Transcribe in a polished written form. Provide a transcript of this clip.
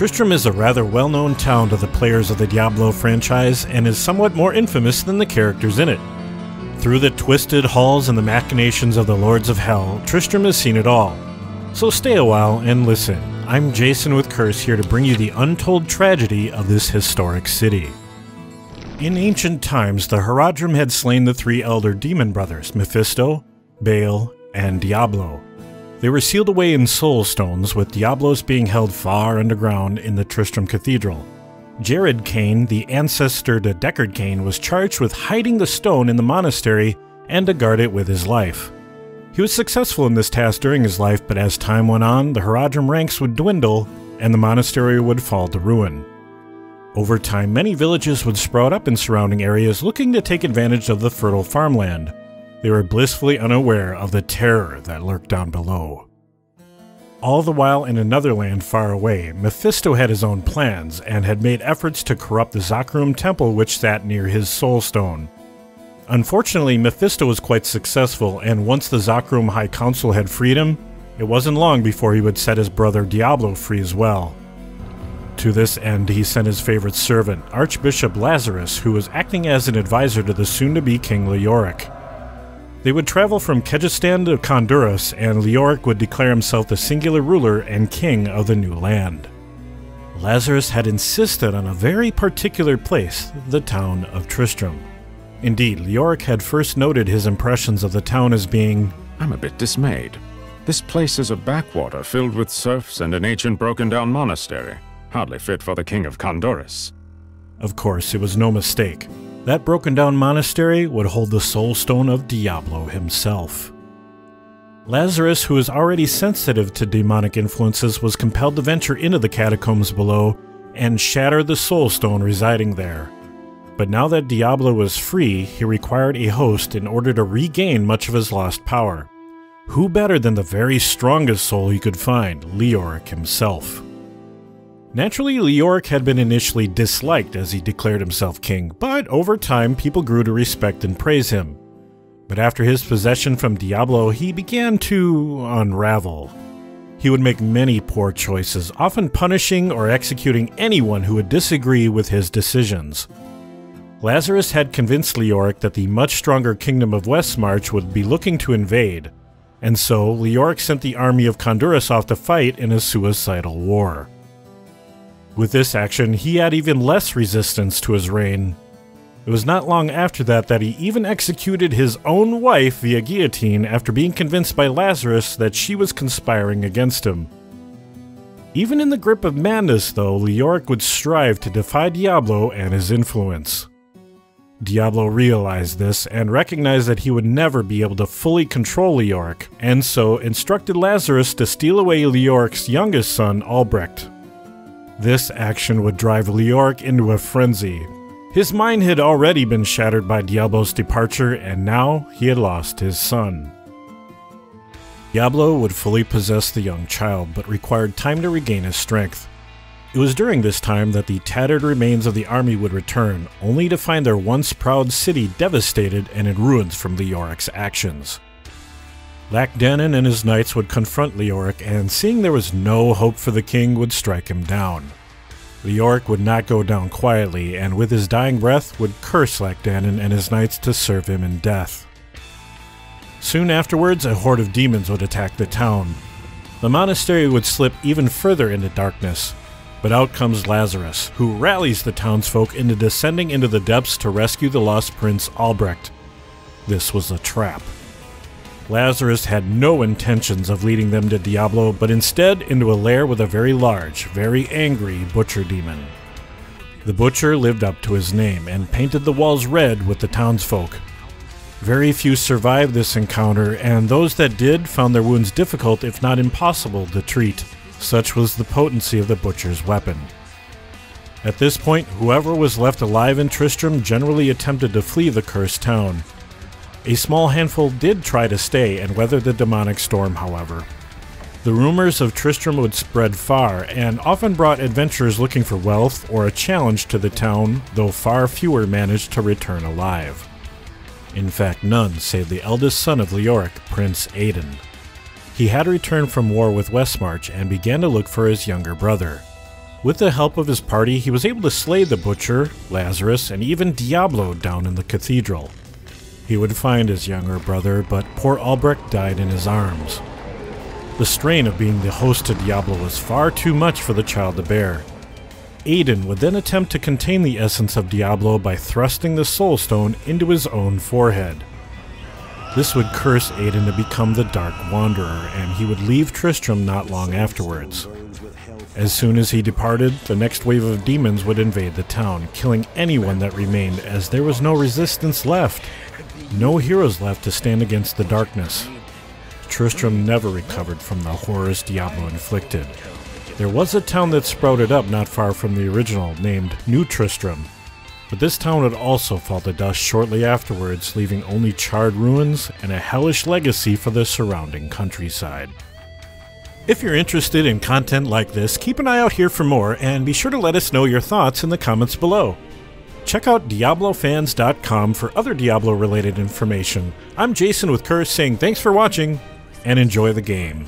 Tristram is a rather well-known town to the players of the Diablo franchise and is somewhat more infamous than the characters in it. Through the twisted halls and the machinations of the Lords of Hell, Tristram has seen it all. So stay a while and listen. I'm Jason with Curse here to bring you the untold tragedy of this historic city. In ancient times, the Haradrim had slain the three elder demon brothers, Mephisto, Baal, and Diablo. They were sealed away in soul stones, with Diablos being held far underground in the Tristram Cathedral. Jared Cain, the ancestor to Deckard Cain, was charged with hiding the stone in the monastery and to guard it with his life. He was successful in this task during his life, but as time went on, the Haradrim ranks would dwindle and the monastery would fall to ruin. Over time, many villages would sprout up in surrounding areas looking to take advantage of the fertile farmland. They were blissfully unaware of the terror that lurked down below. All the while in another land far away, Mephisto had his own plans and had made efforts to corrupt the Zakrum temple which sat near his soul stone. Unfortunately, Mephisto was quite successful, and once the Zakrum High Council had freed him, it wasn't long before he would set his brother Diablo free as well. To this end, he sent his favorite servant, Archbishop Lazarus, who was acting as an advisor to the soon-to-be King Leoric. They would travel from Kyrgyzstan to Honduras, and Leoric would declare himself the singular ruler and king of the new land. Lazarus had insisted on a very particular place, the town of Tristram. Indeed, Leoric had first noted his impressions of the town as being, "I'm a bit dismayed. This place is a backwater filled with serfs and an ancient broken-down monastery, hardly fit for the king of Honduras." Of course, it was no mistake. That broken-down monastery would hold the soul stone of Diablo himself. Lazarus, who was already sensitive to demonic influences, was compelled to venture into the catacombs below and shatter the soul stone residing there. But now that Diablo was free, he required a host in order to regain much of his lost power. Who better than the very strongest soul he could find, Leoric himself? Naturally, Leoric had been initially disliked as he declared himself king, but over time people grew to respect and praise him. But after his possession from Diablo, he began to unravel. He would make many poor choices, often punishing or executing anyone who would disagree with his decisions. Lazarus had convinced Leoric that the much stronger kingdom of Westmarch would be looking to invade, and so Leoric sent the army of Honduras off to fight in a suicidal war. With this action, he had even less resistance to his reign. It was not long after that that he even executed his own wife via guillotine after being convinced by Lazarus that she was conspiring against him. Even in the grip of madness, though, Leoric would strive to defy Diablo and his influence. Diablo realized this and recognized that he would never be able to fully control Leoric, and so instructed Lazarus to steal away Leoric's youngest son, Albrecht. This action would drive Leoric into a frenzy. His mind had already been shattered by Diablo's departure, and now he had lost his son. Diablo would fully possess the young child, but required time to regain his strength. It was during this time that the tattered remains of the army would return, only to find their once proud city devastated and in ruins from Leoric's actions. Lacdannen and his knights would confront Leoric, and seeing there was no hope for the king, would strike him down. Leoric would not go down quietly, and with his dying breath would curse Lacdannen and his knights to serve him in death. Soon afterwards, a horde of demons would attack the town. The monastery would slip even further into darkness, but out comes Lazarus, who rallies the townsfolk into descending into the depths to rescue the lost prince Albrecht. This was a trap. Lazarus had no intentions of leading them to Diablo, but instead into a lair with a very large, very angry butcher demon. The butcher lived up to his name and painted the walls red with the townsfolk. Very few survived this encounter, and those that did found their wounds difficult if not impossible to treat. Such was the potency of the butcher's weapon. At this point, whoever was left alive in Tristram generally attempted to flee the cursed town. A small handful did try to stay and weather the demonic storm, however. The rumors of Tristram would spread far, and often brought adventurers looking for wealth or a challenge to the town, though far fewer managed to return alive. In fact, none save the eldest son of Leoric, Prince Aidan. He had returned from war with Westmarch and began to look for his younger brother. With the help of his party, he was able to slay the Butcher, Lazarus, and even Diablo down in the cathedral. He would find his younger brother, but poor Albrecht died in his arms. The strain of being the host to Diablo was far too much for the child to bear. Aiden would then attempt to contain the essence of Diablo by thrusting the Soul Stone into his own forehead. This would curse Aiden to become the Dark Wanderer, and he would leave Tristram not long afterwards. As soon as he departed, the next wave of demons would invade the town, killing anyone that remained, as there was no resistance left. No heroes left to stand against the darkness. Tristram never recovered from the horrors Diablo inflicted. There was a town that sprouted up not far from the original, named New Tristram. But this town would also fall to dust shortly afterwards, leaving only charred ruins and a hellish legacy for the surrounding countryside. If you're interested in content like this, keep an eye out here for more, and be sure to let us know your thoughts in the comments below. Check out DiabloFans.com for other Diablo-related information. I'm Jason with Curse saying thanks for watching, and enjoy the game.